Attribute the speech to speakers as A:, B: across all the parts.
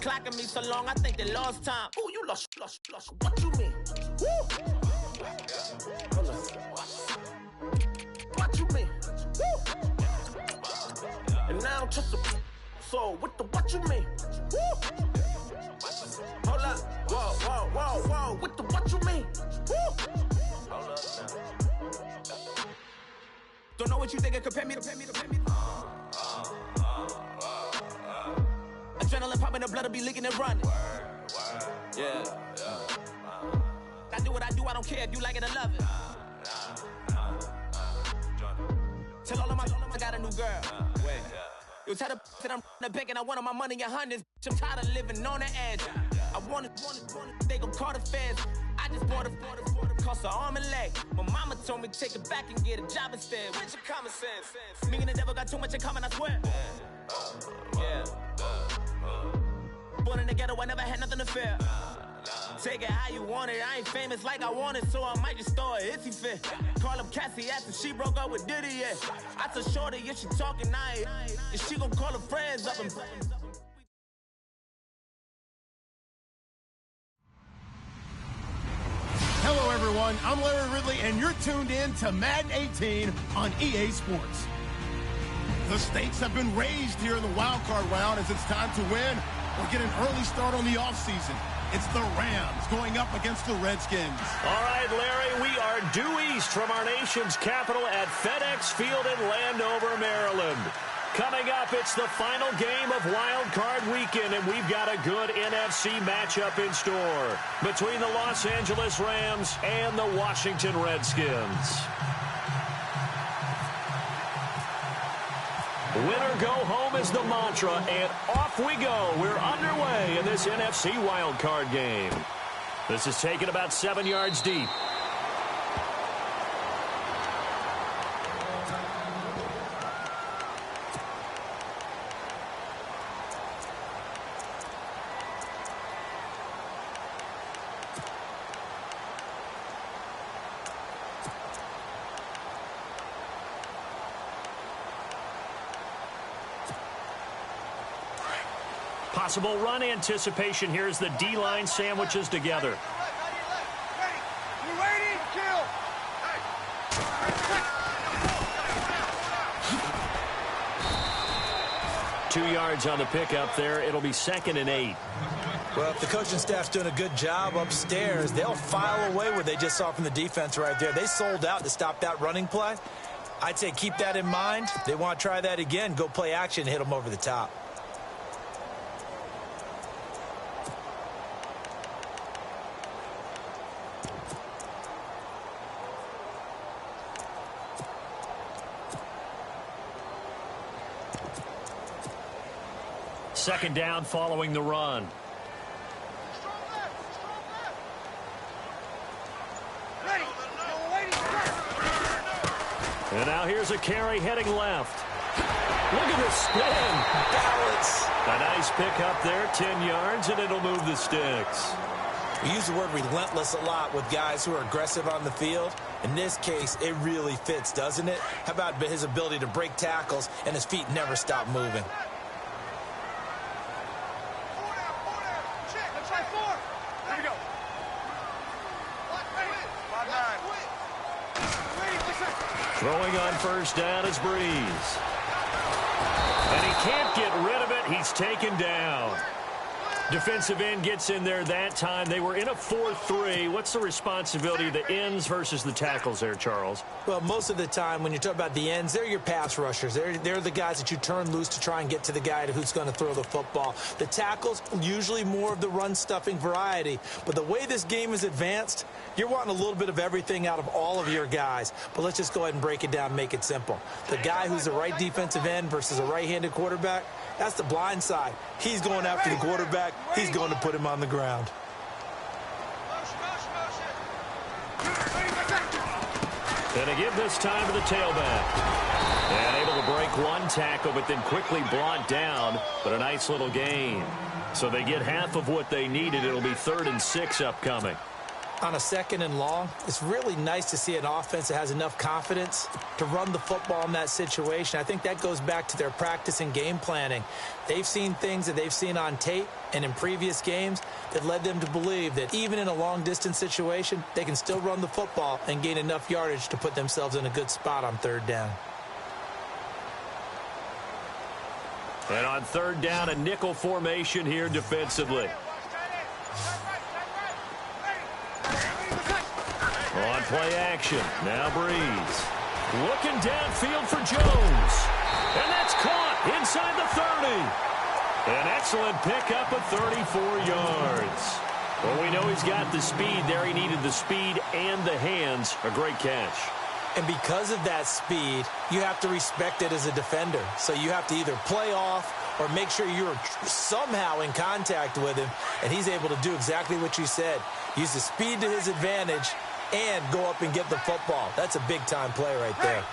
A: clocking me so long, I think they lost time. Ooh, you lost. What you mean? Woo! What you mean? Woo! And now I'm just a soul with the what you mean? Woo! Hold up. Whoa. With the what you mean? Woo! Hold up now. Don't know what you think, compare me to. Adrenaline popping, the blood will be leaking and running. Yeah. I do what I do, I don't care if you like it or love it. Tell all of my I got a new girl. Wait. You tell the that I'm in the bank and I want all my money in hundreds. I'm tired of living on the edge. I want it, they gon' call the feds. I just bought it, cost an arm and leg. My mama told me take it back and get a job instead. Where's your common sense? Me and the devil got too much in common, I swear. Yeah. Born in the ghetto, I never had nothing to fear. Take it how you want it, I ain't famous like I want it, so I might just throw it if he fit. Call up Cassie after she broke up with Diddy, yeah. I told Shorty if she talking, I ain't. And she gon' call her friends up and...
B: Hello, everyone. I'm Larry Ridley, and you're tuned in to Madden 18 on EA Sports. The stakes have been raised here in the wild card round as it's time to win or get an early start on the offseason. It's the Rams going up against the Redskins.
C: All right, Larry, we are due east from our nation's capital at FedEx Field in Landover, Maryland. Coming up, it's the final game of Wild Card Weekend, and we've got a good NFC matchup in store between the Los Angeles Rams and the Washington Redskins. Winner go home is the mantra, and off we go. We're underway in this NFC wildcard game. This is taken about 7 yards deep. Possible run anticipation here as the D-line sandwiches together.
D: We're waiting, kill.
C: 2 yards on the pickup there. It'll be 2nd and 8.
E: Well, if the coaching staff's doing a good job upstairs, they'll file away what they just saw from the defense right there. They sold out to stop that running play. I'd say keep that in mind. They want to try that again. Go play action and hit them over the top.
C: Second down following the run. And now here's a carry heading left. Look at the spin.
E: Balance.
C: A nice pickup there, 10 yards, and it'll move the sticks.
E: We use the word relentless a lot with guys who are aggressive on the field. In this case, it really fits, doesn't it? How about his ability to break tackles and his feet never stop moving?
C: Throwing on first down is Breeze. And he can't get rid of it. He's taken down. Defensive end gets in there that time. They were in a 4-3. What's the responsibility of the ends versus the tackles there, Charles?
E: Well, most of the time when you talk about the ends, they're your pass rushers. They're the guys that you turn loose to try and get to the guy who's going to throw the football. The tackles, usually more of the run-stuffing variety. But the way this game is advanced, you're wanting a little bit of everything out of all of your guys. But let's just go ahead and break it down and make it simple. The guy who's the right defensive end versus a right-handed quarterback, that's the blind side. He's going after the quarterback. He's going to put him on the ground.
C: And they give this time to the tailback. And able to break one tackle, but then quickly brought down. But a nice little gain. So they get half of what they needed. It'll be 3rd and 6 upcoming.
E: On a 2nd and long, it's really nice to see an offense that has enough confidence to run the football in that situation. I think that goes back to their practice and game planning. They've seen things that they've seen on tape and in previous games that led them to believe that even in a long-distance situation, they can still run the football and gain enough yardage to put themselves in a good spot on 3rd down.
C: And on 3rd down, a nickel formation here defensively. On play action, now Breeze. Looking downfield for Jones. And that's caught inside the 30. An excellent pickup of 34 yards. Well, we know he's got the speed there. He needed the speed and the hands. A great catch.
E: And because of that speed, you have to respect it as a defender. So you have to either play off or make sure you're somehow in contact with him. And he's able to do exactly what you said. Use the speed to his advantage and go up and get the football. That's a big-time play right there.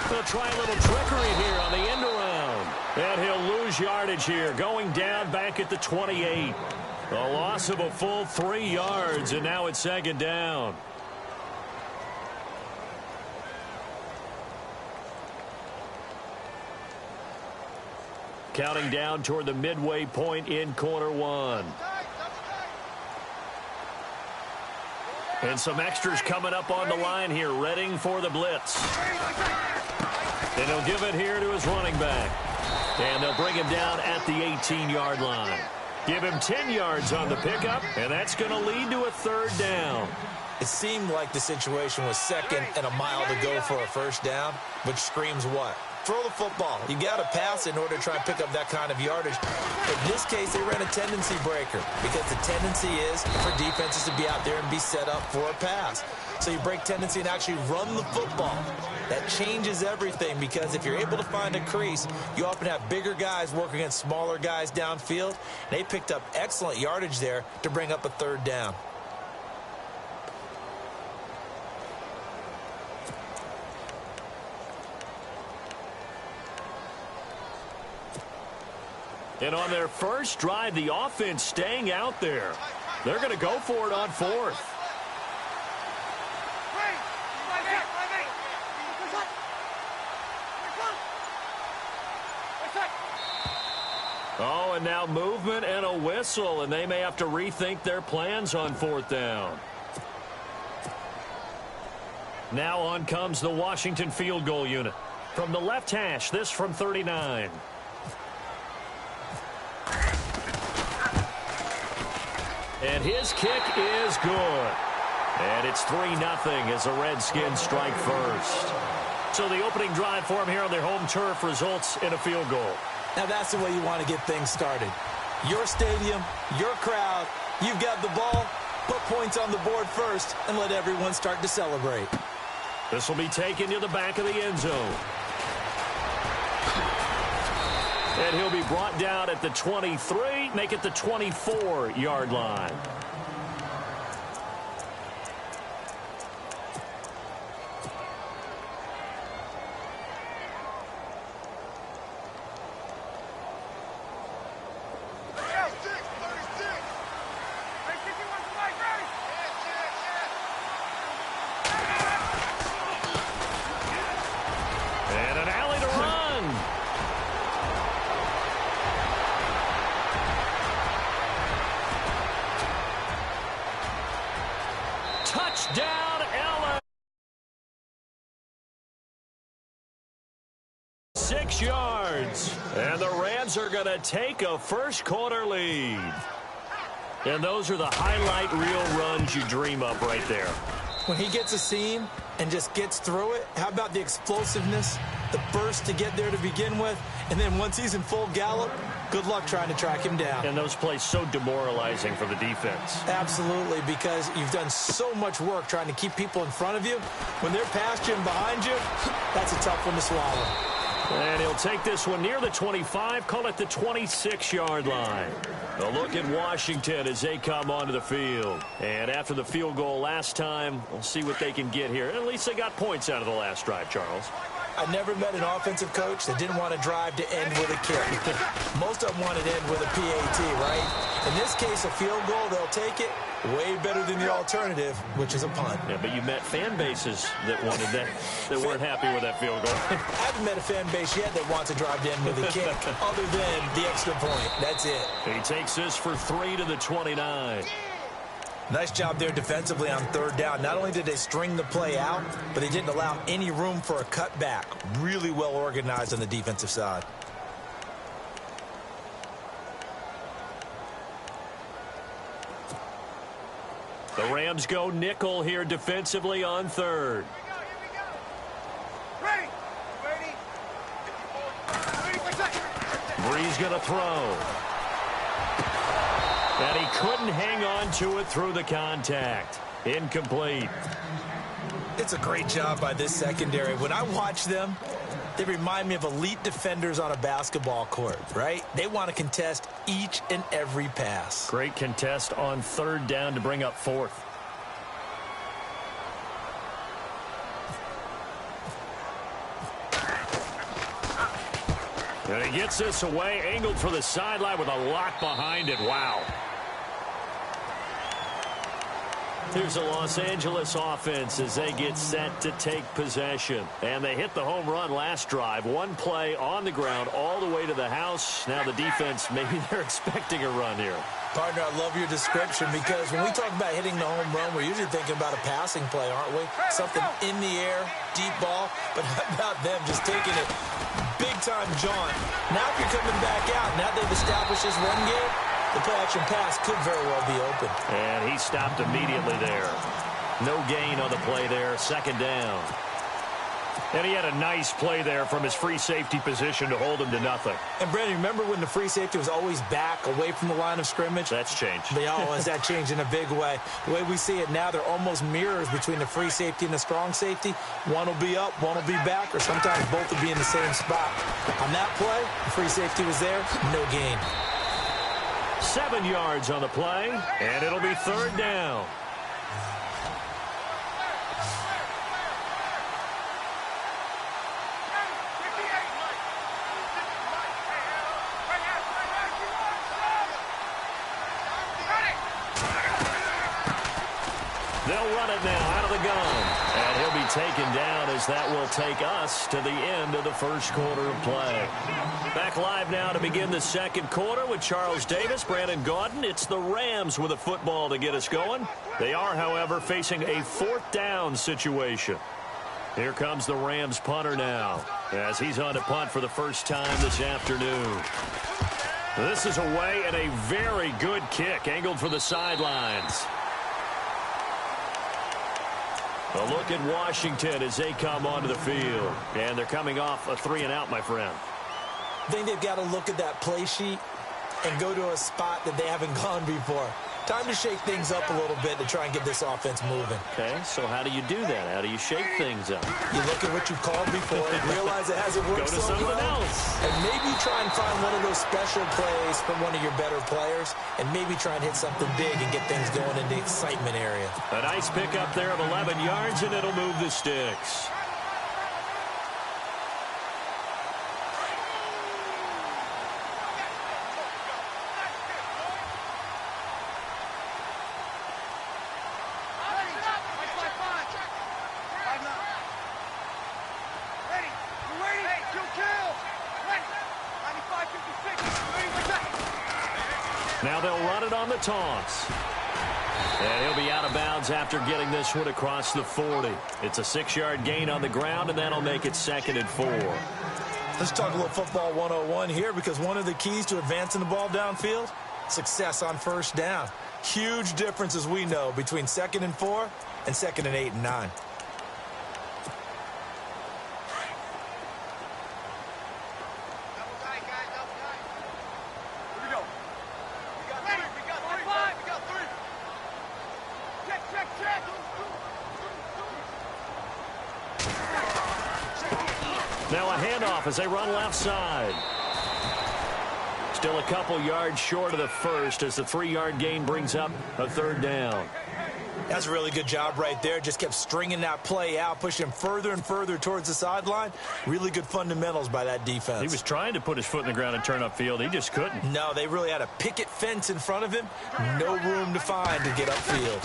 C: They'll try a little trickery here on the end around. And he'll lose yardage here, going down back at the 28. A loss of a full 3 yards, and now it's 2nd down. Counting down toward the midway point in quarter 1. And some extras coming up on the line here, readying for the blitz. And he'll give it here to his running back. And they'll bring him down at the 18-yard line. Give him 10 yards on the pickup, and that's going to lead to a 3rd down.
E: It seemed like the situation was 2nd and a mile to go for a 1st down, which screams what? Throw the football. You got to pass in order to try and pick up that kind of yardage. In this case, they ran a tendency breaker because the tendency is for defenses to be out there and be set up for a pass. So you break tendency and actually run the football. That changes everything because if you're able to find a crease, you often have bigger guys working against smaller guys downfield. They picked up excellent yardage there to bring up a 3rd down.
C: And on their first drive, the offense staying out there. They're going to go for it on 4th. Oh, and now movement and a whistle, and they may have to rethink their plans on 4th down. Now on comes the Washington field goal unit. From the left hash, this from 39. And his kick is good. And it's 3-0 as the Redskins strike first. So the opening drive for him here on their home turf results in a field goal.
E: Now that's the way you want to get things started. Your stadium, your crowd, you've got the ball, put points on the board first, and let everyone start to celebrate.
C: This will be taken to the back of the end zone. And he'll be brought down at the 23, make it the 24-yard line. And an alley to run. Touchdown, LA. 6 yards. And the Rams are going to take a first-quarter lead. And those are the highlight reel runs you dream of right there.
E: When he gets a seam and just gets through it, how about the explosiveness, the burst to get there to begin with, and then once he's in full gallop, good luck trying to track him down.
C: And those plays so demoralizing for the defense.
E: Absolutely, because you've done so much work trying to keep people in front of you. When they're past you and behind you, that's a tough one to swallow.
C: And he'll take this one near the 25, call it the 26-yard line. A look at Washington as they come onto the field. And after the field goal last time, we'll see what they can get here. At least they got points out of the last drive, Charles.
E: I never met an offensive coach that didn't want to drive to end with a kick. Most of them wanted to end with a PAT, right? In this case, a field goal, they'll take it. Way better than the alternative, which is a punt.
C: Yeah, but you met fan bases that wanted that, that weren't happy with that field goal.
E: I haven't met a fan base yet that wants to drive to end with a kick, other than the extra point. That's it.
C: He takes this for 3 to the 29.
E: Nice job there defensively on third down. Not only did they string the play out, but they didn't allow any room for a cutback. Really well organized on the defensive side.
C: The Rams go nickel here defensively on third. Bree's going to throw. And he couldn't hang on to it through the contact. Incomplete.
E: It's a great job by this secondary. When I watch them, they remind me of elite defenders on a basketball court, right? They want to contest each and every pass.
C: Great contest on third down to bring up fourth. And he gets this away, angled for the sideline with a lock behind it. Wow. Here's the Los Angeles offense as they get set to take possession. And they hit the home run last drive. One play on the ground all the way to the house. Now the defense, maybe they're expecting a run here.
E: Partner, I love your description because when we talk about hitting the home run, we're usually thinking about a passing play, aren't we? Something in the air, deep ball. But how about them just taking it big-time jaunt? Now if you're coming back out, now they've established this run game, the play-action pass could very well be open.
C: And he stopped immediately there. No gain on the play there. Second down. And he had a nice play there from his free safety position to hold him to nothing.
E: And, Brandon, remember when the free safety was always back away from the line of scrimmage?
C: That's changed.
E: They always that changed in a big way. The way we see it now, they're almost mirrors between the free safety and the strong safety. One will be up, one will be back, or sometimes both will be in the same spot. On that play, the free safety was there, no gain.
C: 7 yards on the play, and it'll be third down. They'll run it now out of the gun. And he'll be taken down as that will take us to the end of the first quarter of play. Back live now to begin the second quarter with Charles Davis, Brandon Gaudin. It's the Rams with a football to get us going. They are, however, facing a fourth down situation. Here comes the Rams punter now as he's on to punt for the first time this afternoon. This is away and a very good kick angled for the sidelines. A look at Washington as they come onto the field. And they're coming off a 3-and-out, my friend.
E: I think they've got to look at that play sheet and go to a spot that they haven't gone before. Time to shake things up a little bit to try and get this offense moving.
C: Okay, so how do you do that? How do you shake things up?
E: You look at what you called before and realize it hasn't worked so well.
C: Go to something else.
E: And maybe try and find one of those special plays from one of your better players and maybe try and hit something big and get things going in the excitement area.
C: A nice pickup there of 11 yards, and it'll move the sticks. Now they'll run it on the toss. And he'll be out of bounds after getting this one across the 40. It's a 6-yard gain on the ground, and that'll make it 2nd and 4.
E: Let's talk a little football 101 here because one of the keys to advancing the ball downfield, success on first down. Huge difference, as we know, between 2nd and 4 and 2nd and 8 and 9.
C: Now a handoff as they run left side. Still a couple yards short of the first as the 3-yard gain brings up a third down.
E: That's a really good job right there. Just kept stringing that play out, pushing him further and further towards the sideline. Really good fundamentals by that defense.
C: He was trying to put his foot in the ground and turn upfield. He just couldn't.
E: No, they really had a picket fence in front of him. No room to find to get upfield.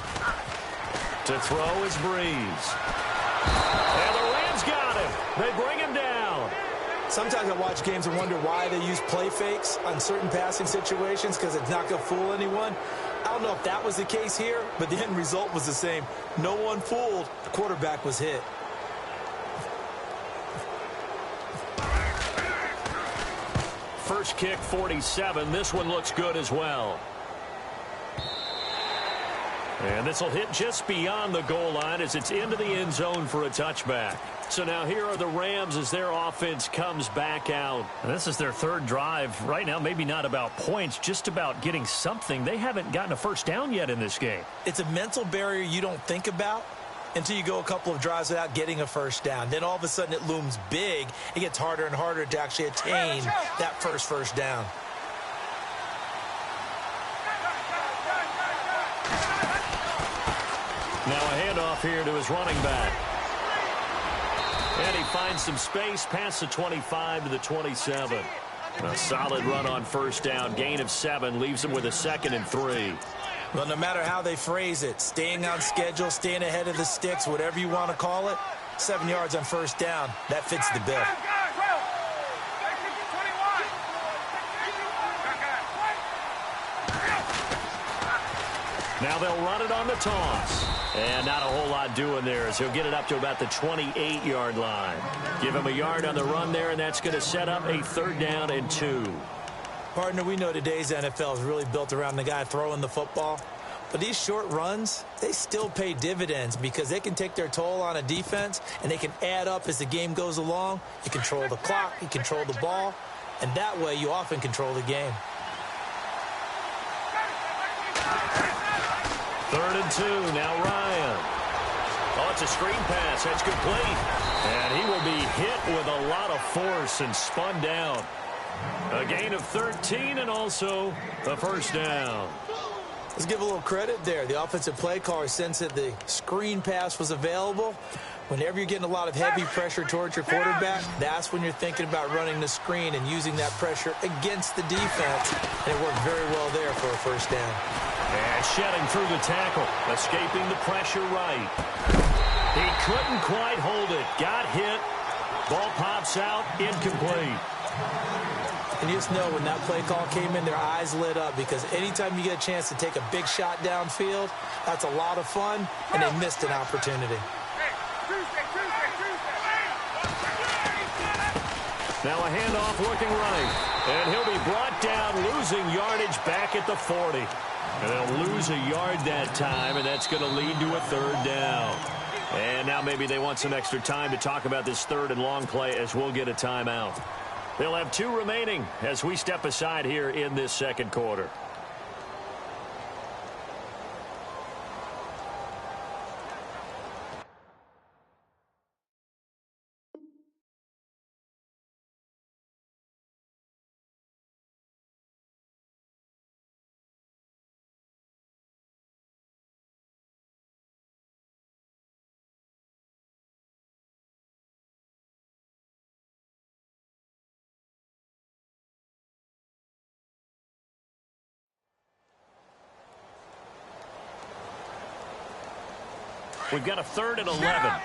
C: To throw is Breeze. And the Rams got him. They bring him down.
E: Sometimes I watch games and wonder why they use play fakes on certain passing situations, because it's not going to fool anyone. I don't know if that was the case here, but the end result was the same. No one fooled. The quarterback was hit.
C: First kick, 47. This one looks good as well. And this will hit just beyond the goal line as it's into the end zone for a touchback. So now here are the Rams as their offense comes back out. And this is their third drive. Right now, maybe not about points, just about getting something. They haven't gotten a first down yet in this game.
E: It's a mental barrier you don't think about until you go a couple of drives without getting a first down. Then all of a sudden it looms big. It gets harder and harder to actually attain that first down.
C: Now a handoff here to his running back. And he finds some space past the 25 to the 27. A solid run on first down. Gain of 7 leaves him with a 2nd and 3.
E: Well, no matter how they phrase it, staying on schedule, staying ahead of the sticks, whatever you want to call it, 7 yards on first down, that fits the bill.
C: Now they'll run it on the toss. And not a whole lot doing there as he'll get it up to about the 28-yard line. Give him a yard on the run there, and that's going to set up a 3rd down and 2.
E: Partner, we know today's NFL is really built around the guy throwing the football. But these short runs, they still pay dividends because they can take their toll on a defense, and they can add up as the game goes along. You control the clock, you control the ball, and that way you often control the game.
C: 3rd and 2. Now Ryan. Oh, it's a screen pass. That's complete. And he will be hit with a lot of force and spun down. A gain of 13 and also a first down.
E: Let's give a little credit there. The offensive play caller sensed that the screen pass was available. Whenever you're getting a lot of heavy pressure towards your quarterback, that's when you're thinking about running the screen and using that pressure against the defense. And it worked very well there for a first down.
C: And shedding through the tackle, escaping the pressure right. He couldn't quite hold it. Got hit. Ball pops out, incomplete.
E: And you just know when that play call came in, their eyes lit up because anytime you get a chance to take a big shot downfield, that's a lot of fun, and they missed an opportunity.
C: Now a handoff looking right. And he'll be brought down, losing yardage back at the 40. And they'll lose a yard that time, and that's going to lead to a 3rd down. And now maybe they want some extra time to talk about this 3rd and long play as we'll get a timeout. They'll have 2 remaining as we step aside here in this 2nd quarter. We've got a 3rd and 11.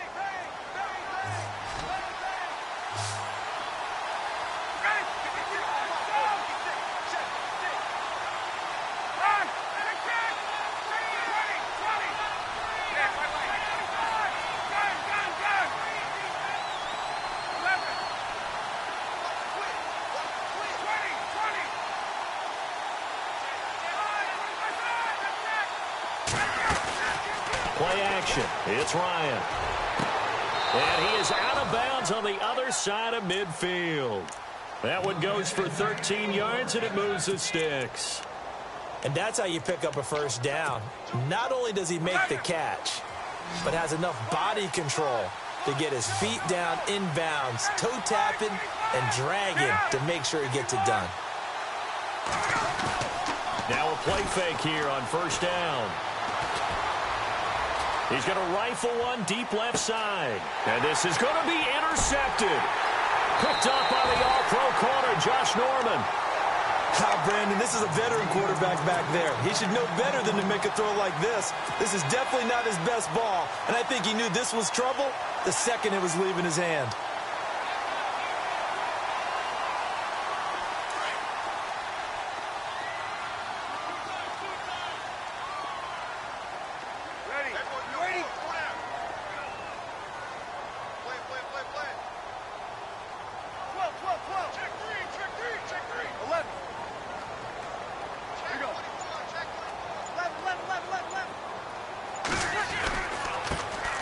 C: Play action. It's Ryan. And he is out of bounds on the other side of midfield. That one goes for 13 yards, and it moves the sticks.
E: And that's how you pick up a first down. Not only does he make the catch, but has enough body control to get his feet down inbounds, toe tapping and dragging to make sure he gets it done.
C: Now a play fake here on first down. He's going to rifle one deep left side. And this is going to be intercepted. Picked up by the all-pro corner, Josh Norman.
E: Brandon, this is a veteran quarterback back there. He should know better than to make a throw like this. This is definitely not his best ball, and I think he knew this was trouble the second it was leaving his hand.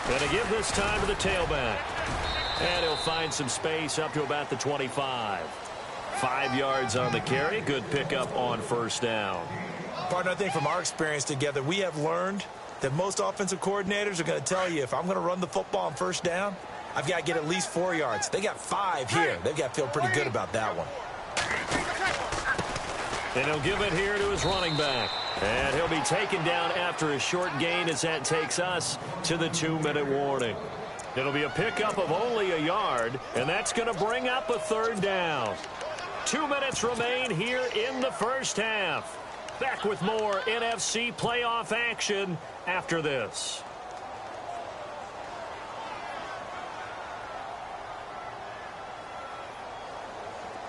C: Going to give this time to the tailback. And he'll find some space up to about the 25. 5 yards on the carry. Good pickup on first down.
E: Partner, I think from our experience together, we have learned that most offensive coordinators are going to tell you, if I'm going to run the football on first down, I've got to get at least 4 yards. They got 5 here. They've got to feel pretty good about that one.
C: And he'll give it here to his running back. And he'll be taken down after a short gain as that takes us to the 2-minute warning. It'll be a pickup of only a yard, and that's going to bring up a third down. 2 minutes remain here in the first half. Back with more NFC playoff action after this.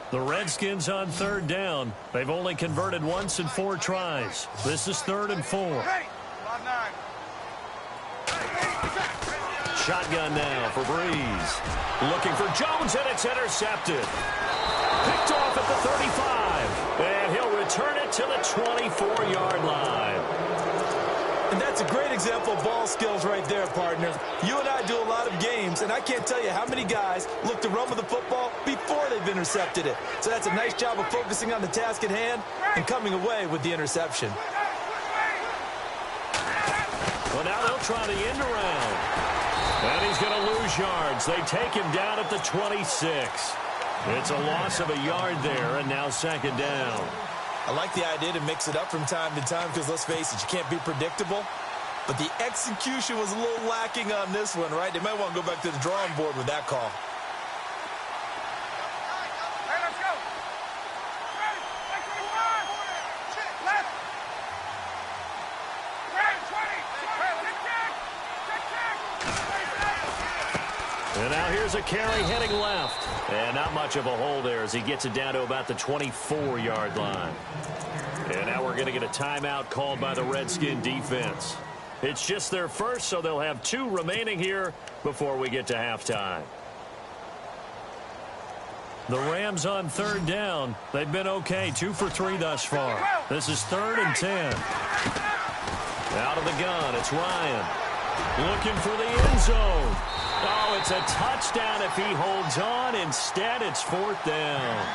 C: The Redskins on third down. They've only converted once in 4 tries. This is 3rd and 4. Shotgun now for Breeze. Looking for Jones, and it's intercepted. Picked off at the 35. And he'll return it to the 24-yard line.
E: And that's a great example of ball skills right there, partner. You and I do a lot of games, and I can't tell you how many guys look to run with the football before they've intercepted it. So that's a nice job of focusing on the task at hand and coming away with the interception.
C: Well, now they'll try the end around. And he's going to lose yards. They take him down at the 26. It's a loss of a yard there, and now 2nd down.
E: I like the idea to mix it up from time to time because, let's face it, you can't be predictable. But the execution was a little lacking on this one, right? They might want to go back to the drawing board with that call.
D: Hey, let's go. Ready? Take 25. Left. Ready, 20.
C: And now here's a carry heading left. And not much of a hole there as he gets it down to about the 24-yard line. And now we're going to get a timeout called by the Redskin defense. It's just their first, so they'll have 2 remaining here before we get to halftime. The Rams on third down. They've been okay, 2 for 3 thus far. This is 3rd and 10. Out of the gun, it's Ryan. Looking for the end zone. Oh, it's a touchdown if he holds on. Instead, it's 4th down.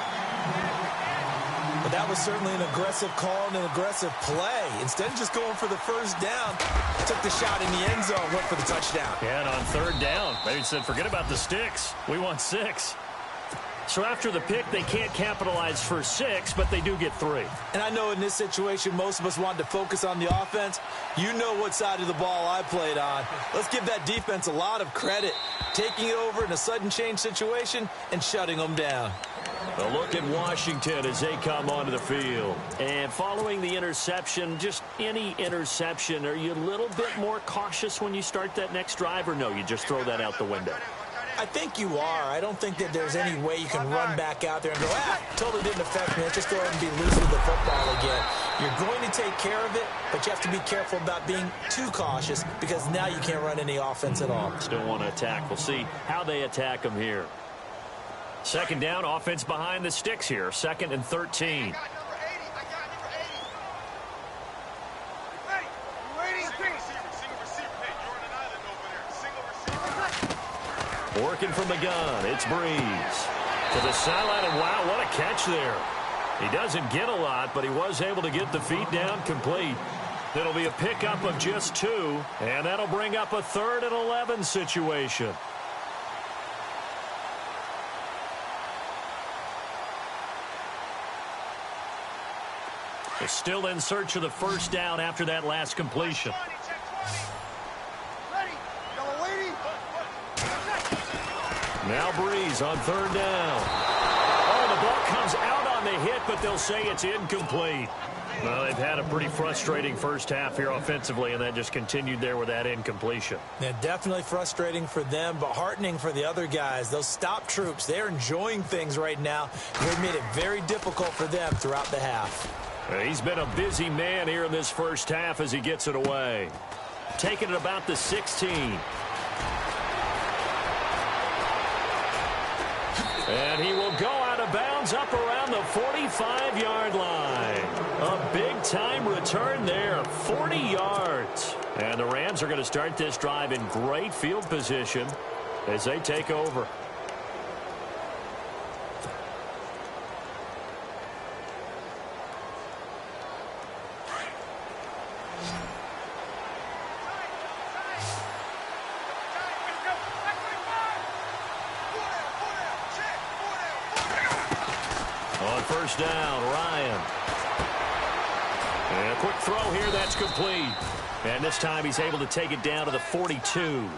E: But that was certainly an aggressive call and an aggressive play. Instead of just going for the first down, took the shot in the end zone, went for the touchdown.
C: Yeah, and on third down, they said, forget about the sticks. We want 6. So after the pick, they can't capitalize for 6, but they do get 3.
E: And I know in this situation, most of us wanted to focus on the offense. You know what side of the ball I played on. Let's give that defense a lot of credit, taking it over in a sudden change situation and shutting them down.
C: A look at Washington as they come onto the field. And following the interception, just any interception, are you a little bit more cautious when you start that next drive, or no, you just throw that out the window?
E: I think you are. I don't think that there's any way you can run back out there and go, totally didn't affect me. Let's just go ahead and be loose with the football again. You're going to take care of it, but you have to be careful about being too cautious because now you can't run any offense at all.
C: Still want to attack. We'll see how they attack them here. 2nd down, offense behind the sticks here. 2nd and 13. Working from the gun, it's Breeze. To the sideline, and wow, what a catch there. He doesn't get a lot, but he was able to get the feet down complete. It'll be a pickup of just 2, and that'll bring up a 3rd and 11 situation. They're still in search of the first down after that last completion. Now Breeze on third down. Oh, the ball comes out on the hit, but they'll say it's incomplete. Well, they've had a pretty frustrating first half here offensively, and then just continued there with that incompletion.
E: Yeah, definitely frustrating for them, but heartening for the other guys. Those stop troops, they're enjoying things right now. They've made it very difficult for them throughout the half.
C: He's been a busy man here in this first half as he gets it away. Taking it about the 16. And he will go out of bounds up around the 45-yard line. A big-time return there, 40 yards. And the Rams are going to start this drive in great field position as they take over. First down, Ryan. And a quick throw here, that's complete. And this time he's able to take it down to the 42.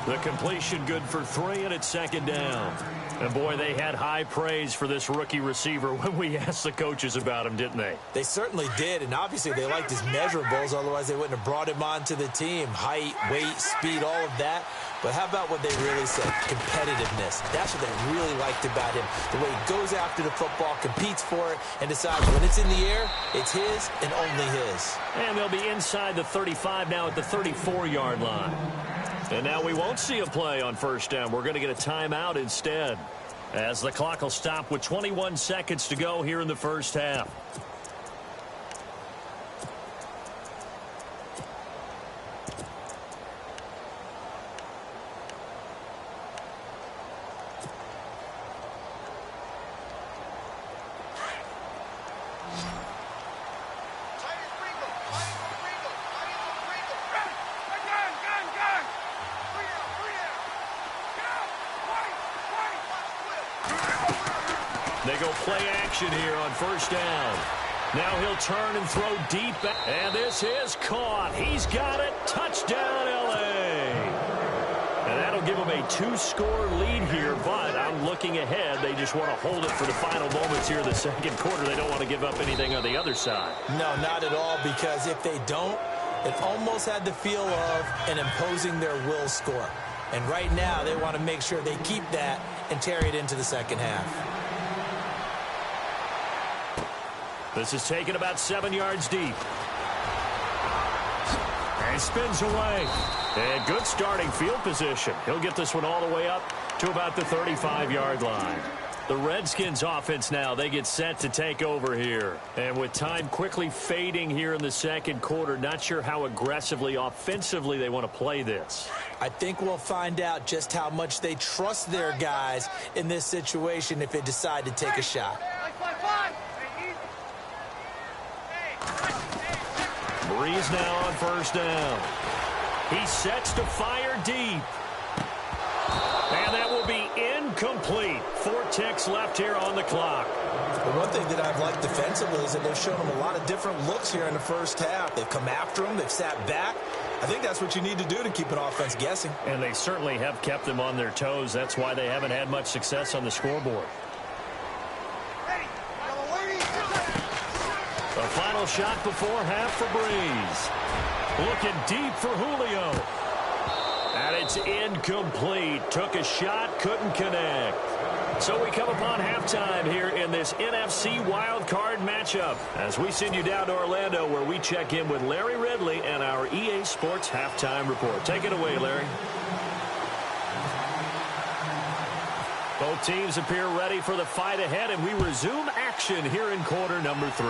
C: The completion good for 3, and it's second down. And boy, they had high praise for this rookie receiver when we asked the coaches about him, didn't they?
E: They certainly did, and obviously they liked his measurables, otherwise they wouldn't have brought him onto the team. Height, weight, speed, all of that. But how about what they really said? Competitiveness. That's what they really liked about him. The way he goes after the football, competes for it, and decides when it's in the air, it's his and only his.
C: And they'll be inside the 35 now at the 34-yard line. And now we won't see a play on first down. We're going to get a timeout instead, as the clock will stop with 21 seconds to go here in the first half. They go play action here on first down. Now he'll turn and throw deep. And this is caught. He's got it. Touchdown, L.A. And that'll give them a 2-score lead here, but I'm looking ahead. They just want to hold it for the final moments here in the second quarter. They don't want to give up anything on the other side.
E: No, not at all, because if they don't, it almost had the feel of an imposing their will score. And right now, they want to make sure they keep that and carry it into the second half.
C: This is taken about 7 yards deep. And spins away. And good starting field position. He'll get this one all the way up to about the 35-yard line. The Redskins offense now, they get set to take over here. And with time quickly fading here in the second quarter, not sure how aggressively, offensively they want to play this.
E: I think we'll find out just how much they trust their guys in this situation if they decide to take a shot.
C: Breeze now on first down. He sets to fire deep. And that will be incomplete. 4 ticks left here on the clock.
E: The one thing that I've liked defensively is that they've shown them a lot of different looks here in the first half. They've come after them. They've sat back. I think that's what you need to do to keep an offense guessing.
C: And they certainly have kept them on their toes. That's why they haven't had much success on the scoreboard. A final shot before half for Breeze. Looking deep for Julio. And it's incomplete. Took a shot, couldn't connect. So we come upon halftime here in this NFC wildcard matchup as we send you down to Orlando, where we check in with Larry Ridley and our EA Sports halftime report. Take it away, Larry. Both teams appear ready for the fight ahead, and we resume action here in quarter number 3.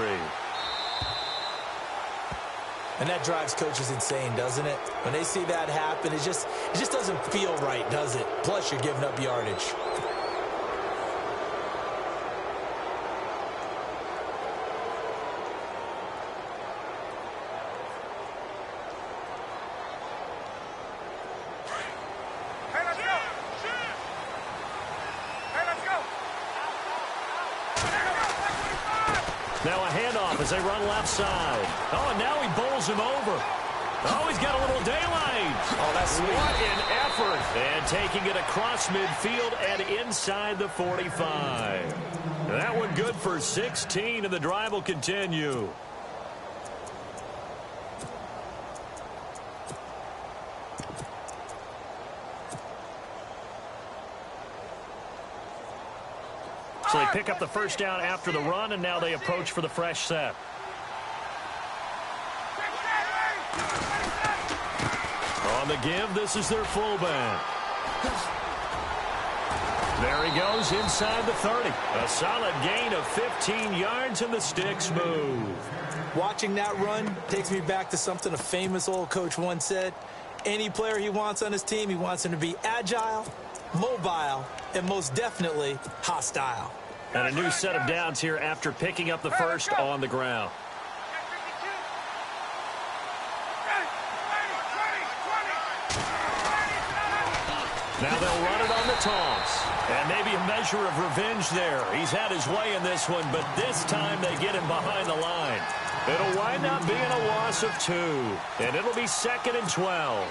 E: And that drives coaches insane, doesn't it? When they see that happen, it just doesn't feel right, does it? Plus, you're giving up yardage.
C: Now a handoff as they run left side. Oh, and now he bowls him over. Oh, he's got a little daylight.
E: Oh, that's sweet.
C: What an effort. And taking it across midfield and inside the 45. That one good for 16, and the drive will continue. So they pick up the first down after the run, and now they approach for the fresh set. On the give, this is their fullback. There he goes inside the 30. A solid gain of 15 yards, and the sticks move.
E: Watching that run takes me back to something a famous old coach once said. Any player he wants on his team, he wants him to be agile, mobile, and most definitely hostile.
C: And a new set of downs here after picking up the first on the ground. Now they'll run it on the toss. And maybe a measure of revenge there. He's had his way in this one, but this time they get him behind the line. It'll wind up being a loss of 2. And it'll be 2nd and 12.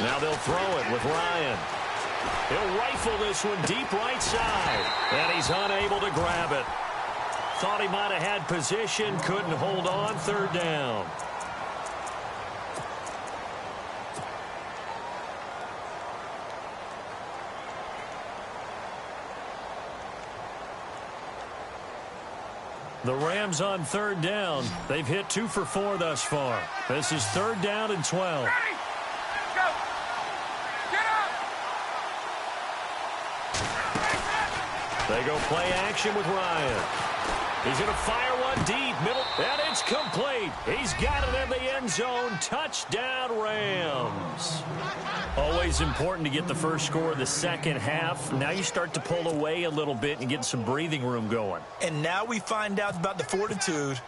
C: Now they'll throw it with Ryan. He'll rifle this one deep right side. And he's unable to grab it. Thought he might have had position. Couldn't hold on. 3rd down. The Rams on 3rd down. They've hit 2 for 4 thus far. This is 3rd down and 12. They go play action with Ryan. He's going to fire one deep, middle, and it's complete. He's got it in the end zone. Touchdown, Rams. Always important to get the first score of the second half. Now you start to pull away a little bit and get some breathing room going.
E: And now we find out about the fortitude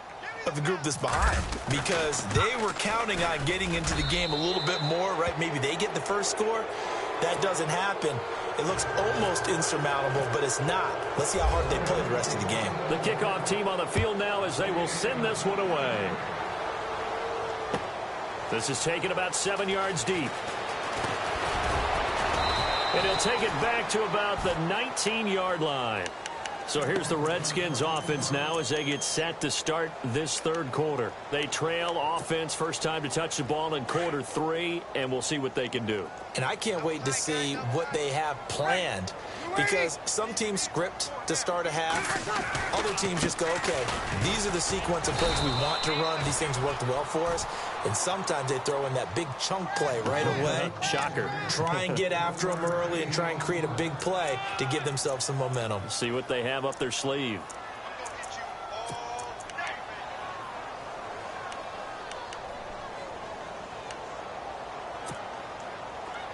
E: of the group that's behind, because they were counting on getting into the game a little bit more, right? Maybe they get the first score. That doesn't happen. It looks almost insurmountable, but it's not. Let's see how hard they play the rest of the game.
C: The kickoff team on the field now as they will send this one away. This is taken about 7 yards deep. And he'll take it back to about the 19-yard line. So here's the Redskins offense now as they get set to start this 3rd quarter. They trail offense, first time to touch the ball in quarter 3, and we'll see what they can do.
E: And I can't wait to see what they have planned, because some teams script to start a half. Other teams just go, okay, these are the sequence of plays we want to run. These things worked well for us. And sometimes they throw in that big chunk play right away.
C: Shocker.
E: Try and get after them early and try and create a big play to give themselves some momentum.
C: See what they have up their sleeve.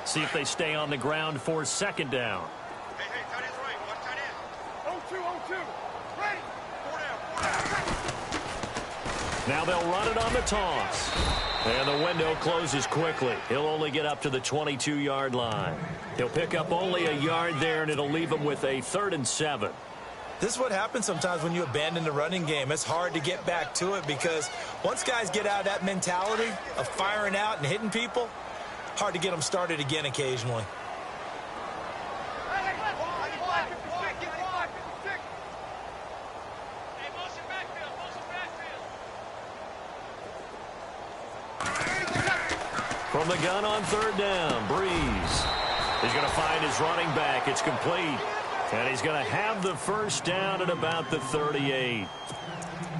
C: See if they stay on the ground for 2nd down.
D: Hey, tight end's right. Watch tight end. 0-2, 0-2. Ready. 4 down.
C: Now they'll run it on the toss. And the window closes quickly. He'll only get up to the 22-yard line. He'll pick up only a yard there, and it'll leave him with a 3rd and 7.
E: This is what happens sometimes when you abandon the running game. It's hard to get back to it, because once guys get out of that mentality of firing out and hitting people, hard to get them started again occasionally.
C: From the gun on 3rd down, Breeze. He's going to find his running back. It's complete. And he's going to have the first down at about the 38.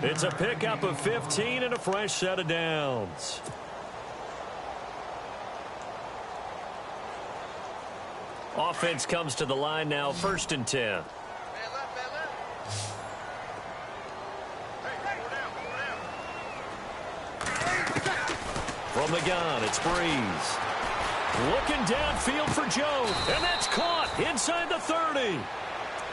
C: It's a pickup of 15 and a fresh set of downs. Offense comes to the line now, 1st and 10. From the gun, it's Breeze. Looking downfield for Jones, and that's caught inside the 30.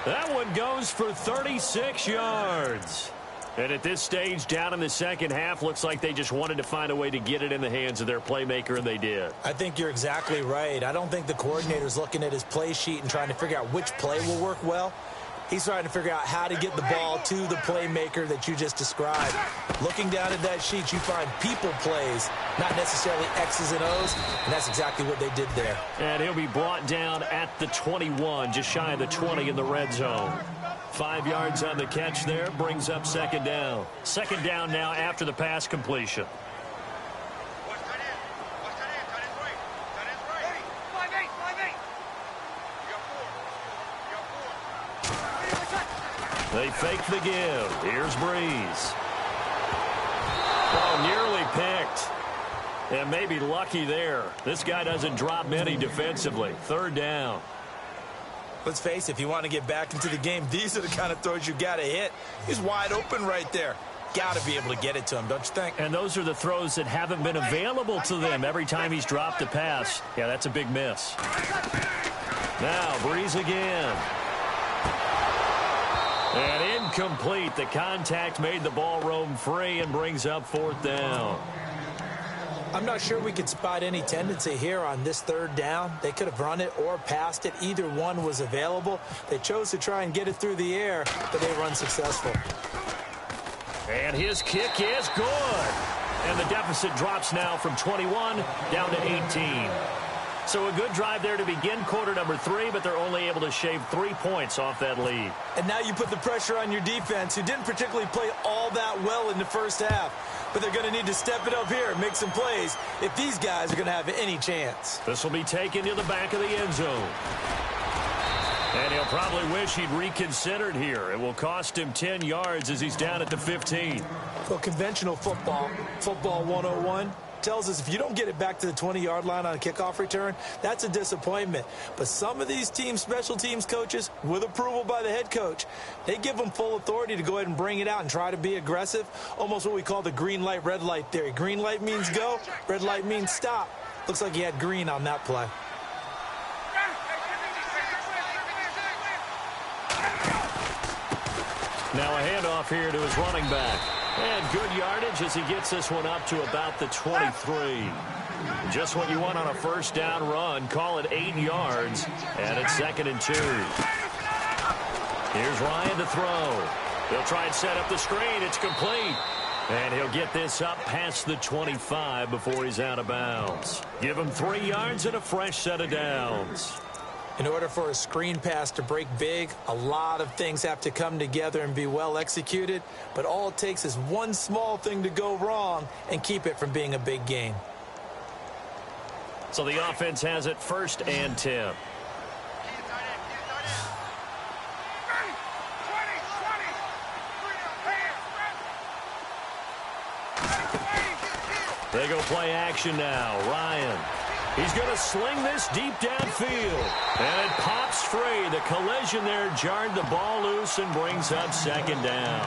C: That one goes for 36 yards. And at this stage, down in the second half, looks like they just wanted to find a way to get it in the hands of their playmaker, and they did. I think you're exactly right. I don't think the coordinator's looking at his play sheet and trying to figure out which play will work well. He's trying to figure out how to get the ball to the playmaker that you just described. Looking down at that sheet, you find people plays, not necessarily X's and O's, and that's exactly what they did there. And he'll be brought down at the 21, just shy of the 20 in the red zone. 5 yards on the catch there, brings up second down. Second down now after the pass completion. They fake the give. Here's Breeze. Oh, nearly picked. And maybe lucky there. This guy doesn't drop many defensively. Third down. Let's face it, if you want to get back into the game, these are the kind of throws you got to hit. He's wide open right there. Got to be able to get it to him, don't you think? And those are the throws that haven't been available to them every time he's dropped a pass. Yeah, that's a big miss. Now, Breeze again. And incomplete. The contact made the ball roam free and brings up fourth down. I'm not sure we could spot any tendency here on this third down. They could have run it or passed it. Either one was available. They chose to try and get it through the air, but they run successful. And his kick is good. And the deficit drops now from 21 down to 18. So a good drive there to begin quarter number 3, but they're only able to shave 3 points off that lead. And now you put the pressure on your defense, who didn't particularly play all that well in the first half. But they're going to need to step it up here and make some plays if these guys are going to have any chance. This will be taken to the back of the end zone. And he'll probably wish he'd reconsidered here. It will cost him 10 yards as he's down at the 15. Well, conventional football 101, tells us if you don't get it back to the 20-yard line on a kickoff return, that's a disappointment. But some of these teams, special teams coaches, with approval by the head coach, they give them full authority to go ahead and bring it out and try to be aggressive, almost what we call the green light, red light theory. Green light means go, red light means stop. Looks like he had green on that play. Now a handoff here to his running back. And good yardage as he gets this one up to about the 23. Just what you want on a first down run. Call it 8 yards. And it's 2nd and 2. Here's Ryan to throw. He'll try and set up the screen. It's complete. And he'll get this up past the 25 before he's out of bounds. Give him 3 yards and a fresh set of downs. In order for a screen pass to break big, a lot of things have to come together and be well executed. But all it takes is one small thing to go wrong and keep it from being a big gain. So the offense has it 1st and 10. They go play action now. Ryan. He's going to sling this deep downfield. And it pops free. The collision there jarred the ball loose and brings up 2nd down.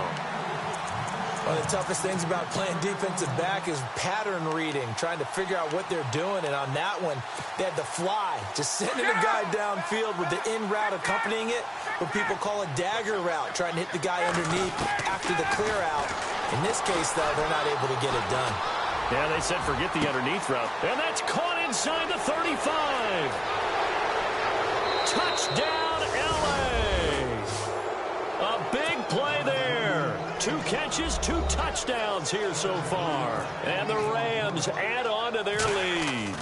C: One of the toughest things about playing defensive back is pattern reading, trying to figure out what they're doing. And on that one, they had the fly, just sending a guy downfield with the in route accompanying it, what people call a dagger route, trying to hit the guy underneath after the clear out. In this case, though, they're not able to get it done. Yeah, they said forget the underneath route. And that's caught inside the 35. Touchdown, L.A. A big play there. 2 catches, 2 touchdowns here so far. And the Rams add on to their lead.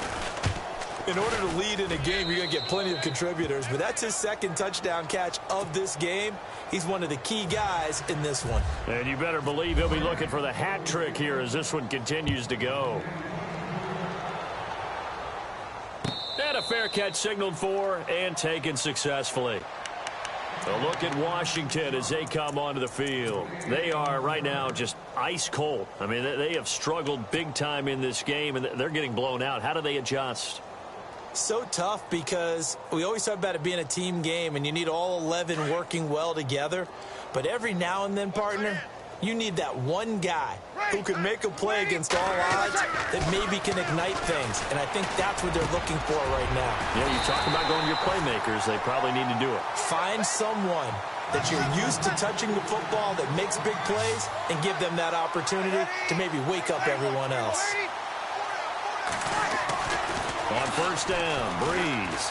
C: In order to lead in a game, you're going to get plenty of contributors, but that's his 2nd touchdown catch of this game. He's one of the key guys in this one. And you better believe he'll be looking for the hat trick here as this one continues to go. And a fair catch signaled for and taken successfully. A look at Washington as they come onto the field. They are right now just ice cold. I mean, they have struggled big time in this game, and they're getting blown out. How do they adjust? So tough because we always talk about it being a team game and you need all 11 working well together. But every now and then, partner, you need that one guy
E: who can make a play against all odds that maybe can ignite things. And I think that's what they're looking for right now.
C: Yeah, you talk about going to your playmakers. They probably need to do it.
E: Find someone that you're used to touching the football that makes big plays and give them that opportunity to maybe wake up everyone else.
C: On first down, Breeze.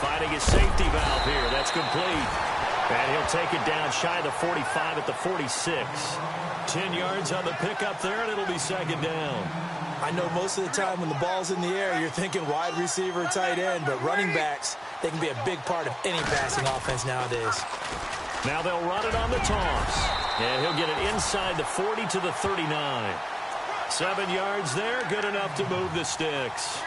C: Finding his safety valve here. That's complete. And he'll take it down shy of the 45 at the 46. 10 yards on the pickup there, and it'll be second down.
E: I know most of the time when the ball's in the air, you're thinking wide receiver, tight end, but running backs, they can be a big part of any passing offense nowadays.
C: Now they'll run it on the toss. And he'll get it inside the 40 to the 39. 7 yards there, good enough to move the sticks.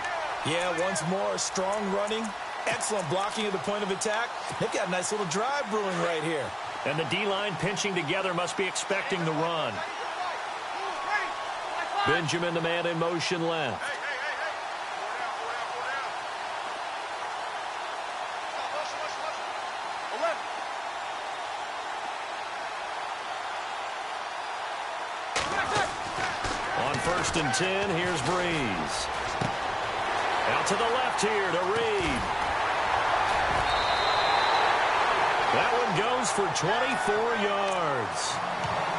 E: Yeah, once more, strong running, excellent blocking at the point of attack. They've got a nice little drive brewing right here.
C: And the D-line pinching together must be expecting the run. Benjamin, the man in motion left. On first and 10, here's Breeze. Out to the left here to Reed. That one goes for 24 yards.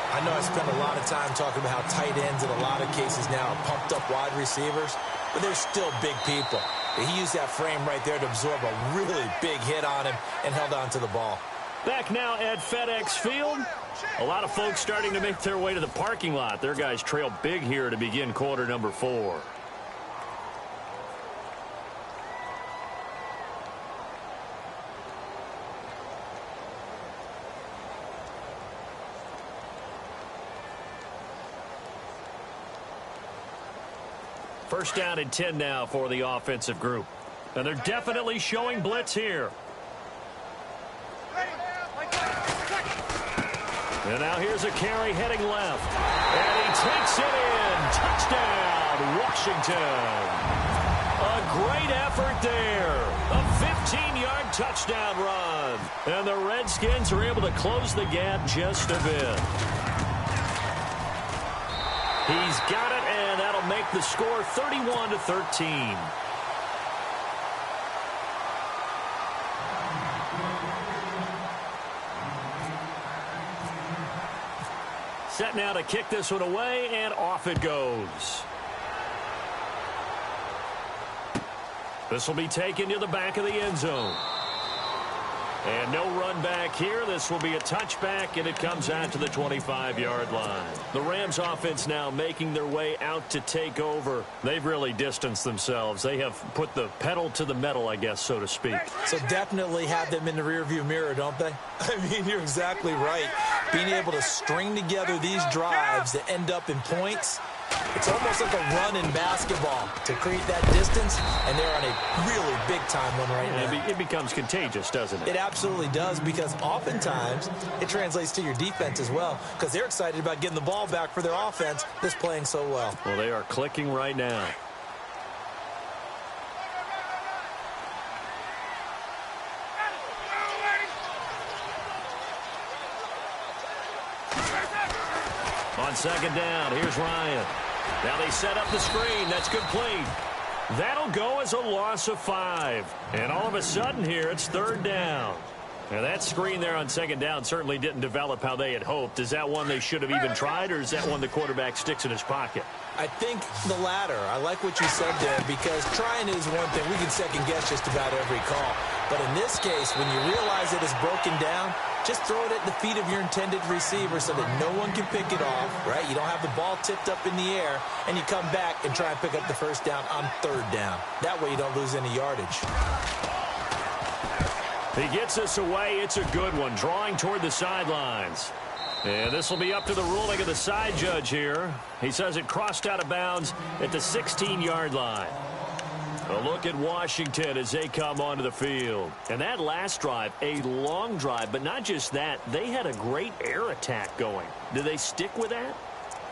E: I know I spend a lot of time talking about how tight ends in a lot of cases now are pumped up wide receivers, but they're still big people. He used that frame right there to absorb a really big hit on him and held on to the ball.
C: Back now at FedEx Field. A lot of folks starting to make their way to the parking lot. Their guys trail big here to begin quarter number 4. First down and 10 now for the offensive group. And they're definitely showing blitz here. And now here's a carry heading left. And he takes it in. Touchdown, Washington. A great effort there. A 15-yard touchdown run. And the Redskins are able to close the gap just a bit. He's got it, and that'll make the score 31-13. Set now to kick this one away, and off it goes. This will be taken to the back of the end zone. And no run back here. This will be a touchback, and it comes out to the 25-yard line. The Rams offense now making their way out to take over. They've really distanced themselves. They have put the pedal to the metal, I guess, so to speak.
E: So definitely have them in the rearview mirror, don't they? I mean, you're exactly right. Being able to string together these drives that end up in points, it's almost like a run in basketball to create that distance, and they're on a really big-time one right now.
C: It becomes contagious, doesn't it?
E: It absolutely does, because oftentimes it translates to your defense as well, because they're excited about getting the ball back for their offense that's playing so well.
C: Well, they are clicking right now. On second down, here's Ryan. Now they set up the screen. That's complete. That'll go as a loss of 5. And all of a sudden here, it's third down. Now that screen there on second down certainly didn't develop how they had hoped. Is that one they should have even tried, or is that one the quarterback sticks in his pocket?
E: I think the latter. I like what you said there, because trying is one thing. We can second guess just about every call. But in this case, when you realize it is broken down, just throw it at the feet of your intended receiver so that no one can pick it off, right? You don't have the ball tipped up in the air, and you come back and try and pick up the first down on third down. That way you don't lose any yardage.
C: He gets this away. It's a good one, drawing toward the sidelines. And this will be up to the ruling of the side judge here. He says it crossed out of bounds at the 16-yard line. A look at Washington as they come onto the field. And that last drive, a long drive, but not just that. They had a great air attack going. Do they stick with that?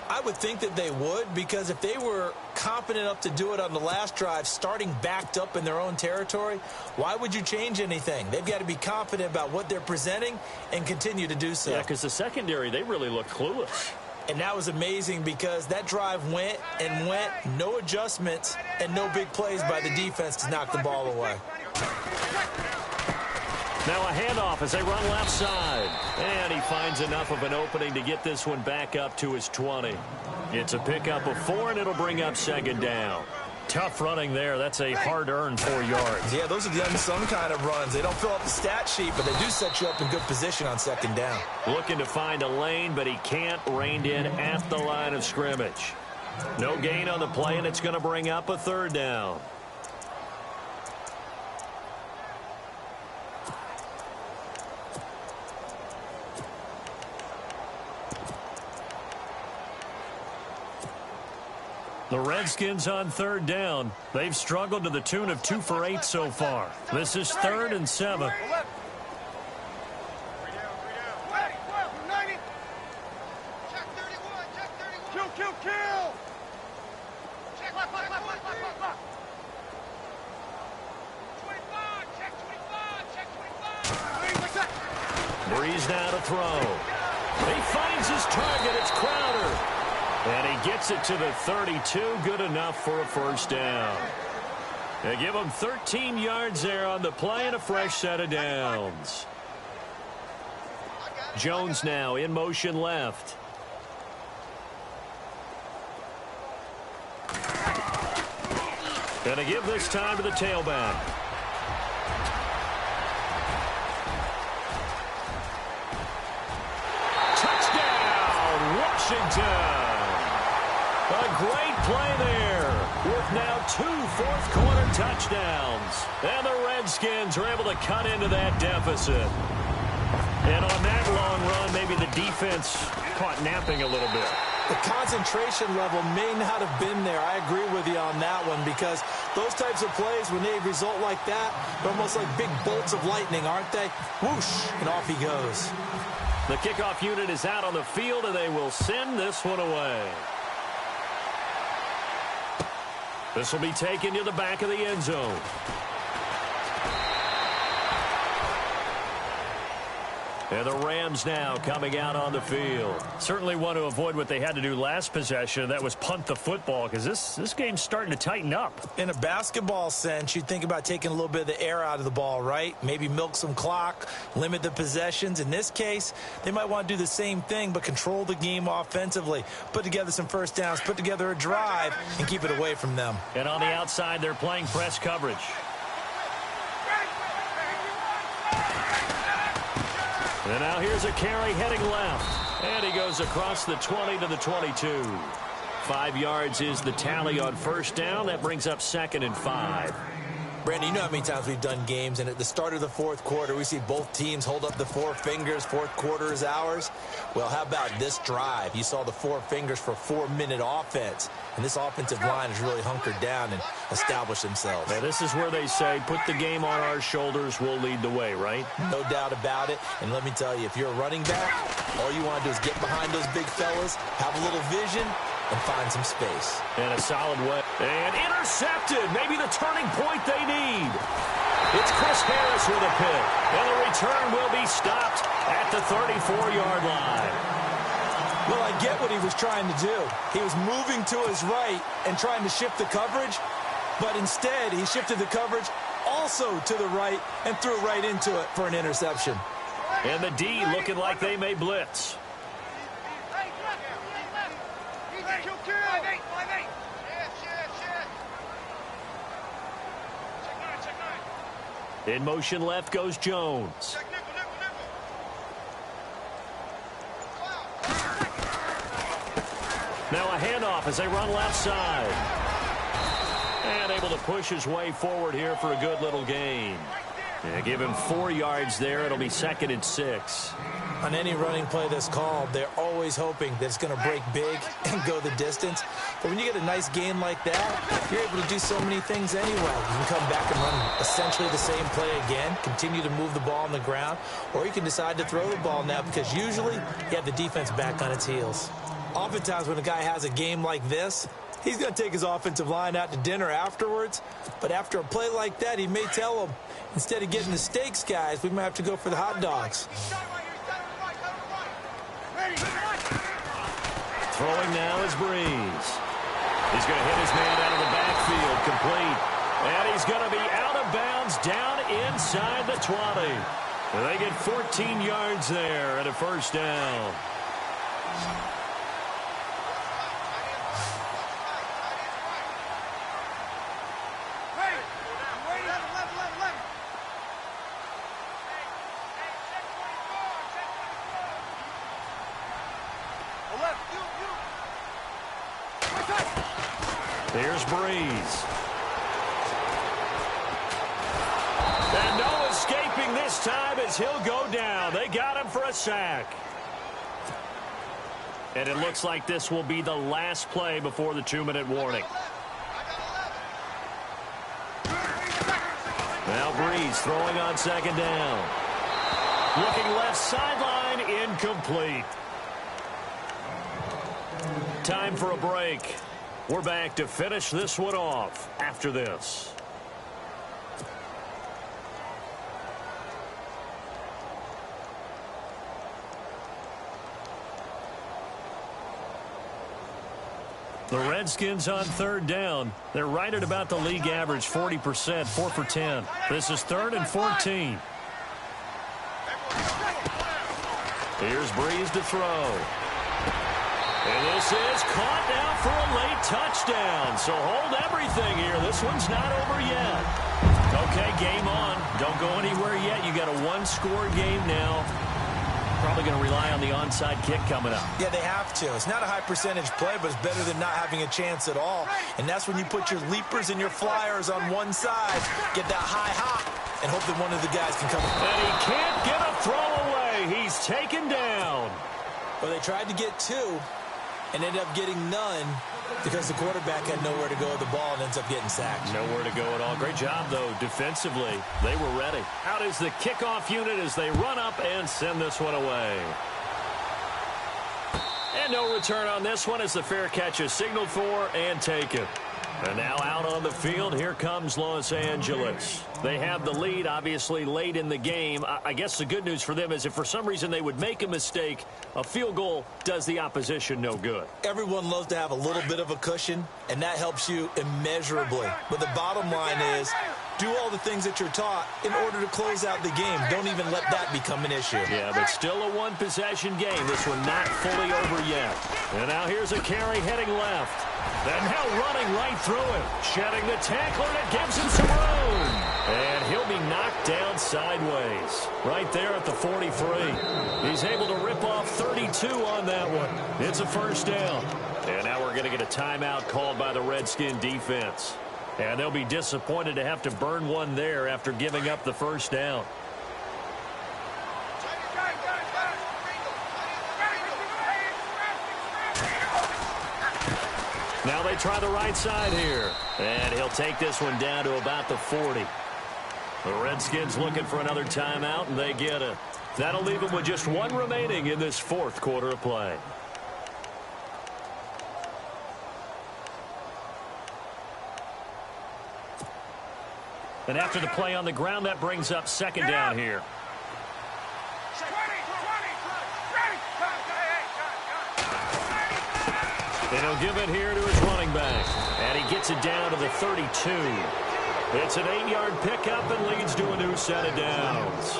E: I would think that they would, because if they were confident enough to do it on the last drive, starting backed up in their own territory, why would you change anything? They've got to be confident about what they're presenting and continue to do so.
C: Yeah, because the secondary, they really looked clueless.
E: And that was amazing because that drive went and went, no adjustments and no big plays by the defense to knock the ball away.
C: Now a handoff as they run left side. And he finds enough of an opening to get this one back up to his 20. It's a pickup of 4, and it'll bring up second down. Tough running there. That's a hard-earned 4 yards.
E: Yeah, those are the unsung kind of runs. They don't fill up the stat sheet, but they do set you up in good position on second down.
C: Looking to find a lane, but he can't. Reined in at the line of scrimmage. No gain on the play, and it's going to bring up a third down. The Redskins on third down. They've struggled to the tune of 2 for 8 so far. This is 3rd and 7.
D: Kill! Check left. 25, check 25.
C: Breeze now to throw. He finds his target. It's Crowder. And he gets it to the 32. Good enough for a first down. They give him 13 yards there on the play and a fresh set of downs. Jones now in motion left. And they give this time to the tailback. Touchdown, Washington. A great play there with now 2 fourth-quarter touchdowns. And the Redskins are able to cut into that deficit. And on that long run, maybe the defense caught napping a little bit.
E: The concentration level may not have been there. I agree with you on that one, because those types of plays, when they result like that, they're almost like big bolts of lightning, aren't they? Whoosh, and off he goes.
C: The kickoff unit is out on the field, and they will send this one away. This will be taken to the back of the end zone. And the Rams now coming out on the field. Certainly want to avoid what they had to do last possession. That was punt the football, because this game's starting to tighten up.
E: In a basketball sense, you think about taking a little bit of the air out of the ball, right? Maybe milk some clock, limit the possessions. In this case, they might want to do the same thing, but control the game offensively. Put together some first downs, put together a drive, and keep it away from them.
C: And on the outside, they're playing press coverage. And now here's a carry heading left. And he goes across the 20 to the 22. 5 yards is the tally on first down. That brings up 2nd and 5.
E: Brandon, you know how many times we've done games, and at the start of the fourth quarter, we see both teams hold up the 4 fingers. Fourth quarter is ours. Well, how about this drive? You saw the 4 fingers for 4-minute offense, and this offensive line has really hunkered down and established themselves.
C: Now, this is where they say, put the game on our shoulders, we'll lead the way, right?
E: No doubt about it. And let me tell you, if you're a running back, all you want to do is get behind those big fellas, have a little vision, and find some space.
C: And a solid way. And intercepted. Maybe the turning point they need. It's Chris Harris with a pick. And the return will be stopped at the 34-yard line.
E: Well, I get what he was trying to do. He was moving to his right and trying to shift the coverage. But instead, he shifted the coverage also to the right and threw right into it for an interception.
C: And the D looking like they may blitz. In motion left goes Jones. Now a handoff as they run left side. And able to push his way forward here for a good little gain. Yeah, give him 4 yards there. It'll be 2nd and 6.
E: On any running play that's called, they're always hoping that it's going to break big and go the distance. But when you get a nice gain like that, you're able to do so many things anyway. You can come back and run essentially the same play again, continue to move the ball on the ground, or you can decide to throw the ball now because usually you have the defense back on its heels. Oftentimes when a guy has a game like this, he's going to take his offensive line out to dinner afterwards. But after a play like that, he may tell them, instead of getting the steaks, guys, we might have to go for the hot dogs.
C: Throwing now is Breeze. He's going to hit his man out of the backfield, complete. And he's going to be out of bounds down inside the 20. They get 14 yards there and a first down. Here's Breeze. And no escaping this time as he'll go down. They got him for a sack. And it looks like this will be the last play before the 2-minute warning. Now Breeze throwing on second down. Looking left sideline, incomplete. Time for a break. We're back to finish this one off after this. The Redskins on third down. They're right at about the league average, 40%, 4 for 10. This is 3rd and 14. Here's Breeze to throw. And this is caught now for a late touchdown. So hold everything here. This one's not over yet. Okay, game on. Don't go anywhere yet. You got a one-score game now. Probably going to rely on the onside kick coming up.
E: Yeah, they have to. It's not a high-percentage play, but it's better than not having a chance at all. And that's when you put your leapers and your flyers on one side, get that high hop, and hope that one of the guys can come.
C: And he can't get a throw away. He's taken down.
E: Well, they tried to get two and ended up getting none because the quarterback had nowhere to go with the ball and ends up getting sacked.
C: Nowhere to go at all. Great job, though, defensively. They were ready. Out is the kickoff unit as they run up and send this one away. And no return on this one as the fair catch is signaled for and taken. And now out on the field, here comes Los Angeles. They have the lead, obviously, late in the game. I guess the good news for them is if for some reason they would make a mistake, a field goal does the opposition no good.
E: Everyone loves to have a little bit of a cushion, and that helps you immeasurably. But the bottom line is, do all the things that you're taught in order to close out the game. Don't even let that become an issue.
C: Yeah, but still a one-possession game. This one not fully over yet. And now here's a carry heading left. And now running right through him. Shedding the tackler, and it gives him some room. And he'll be knocked down sideways. Right there at the 43. He's able to rip off 32 on that one. It's a first down. And now we're going to get a timeout called by the Redskin defense. And they'll be disappointed to have to burn one there after giving up the first down. Now they try the right side here. And he'll take this one down to about the 40. The Redskins looking for another timeout, and they get it. That'll leave them with just one remaining in this fourth quarter of play. And after the play on the ground, that brings up second down here. And he'll give it here to his running back. And he gets it down to the 32. It's an 8-yard pickup and leads to a new set of downs.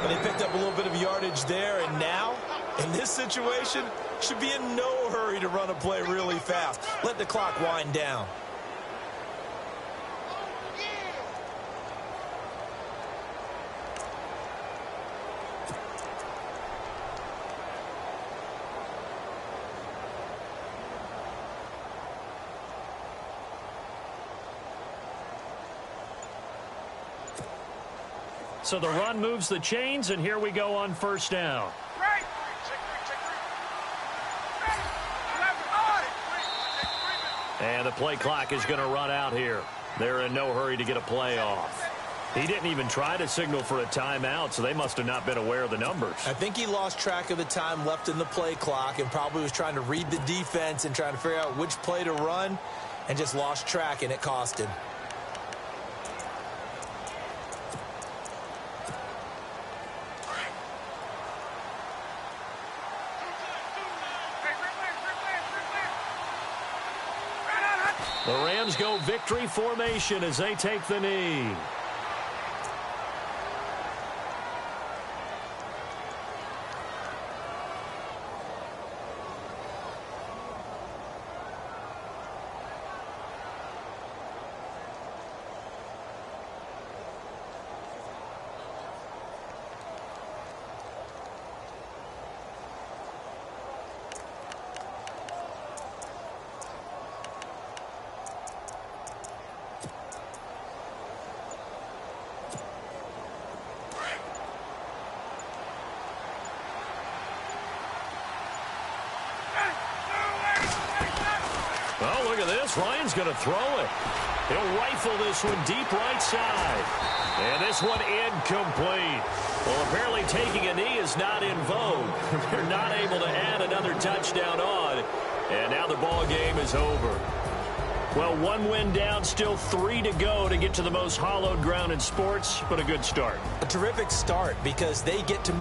E: But they picked up a little bit of yardage there, and now, in this situation, should be in no hurry to run a play really fast. Let the clock wind down.
C: So the run moves the chains, and here we go on first down. And the play clock is going to run out here. They're in no hurry to get a play off. He didn't even try to signal for a timeout, so they must have not been aware of the numbers.
E: I think he lost track of the time left in the play clock and probably was trying to read the defense and trying to figure out which play to run and just lost track, and it cost him.
C: The Rams go victory formation as they take the knee. Oh, look at this. Ryan's going to throw it. He'll rifle this one deep right side. And this one incomplete. Well, apparently taking a knee is not in vogue. They're not able to add another touchdown on. And now the ball game is over. Well, one win down, still 3 to go to get to the most hallowed ground in sports, but a good start.
E: A terrific start because they get to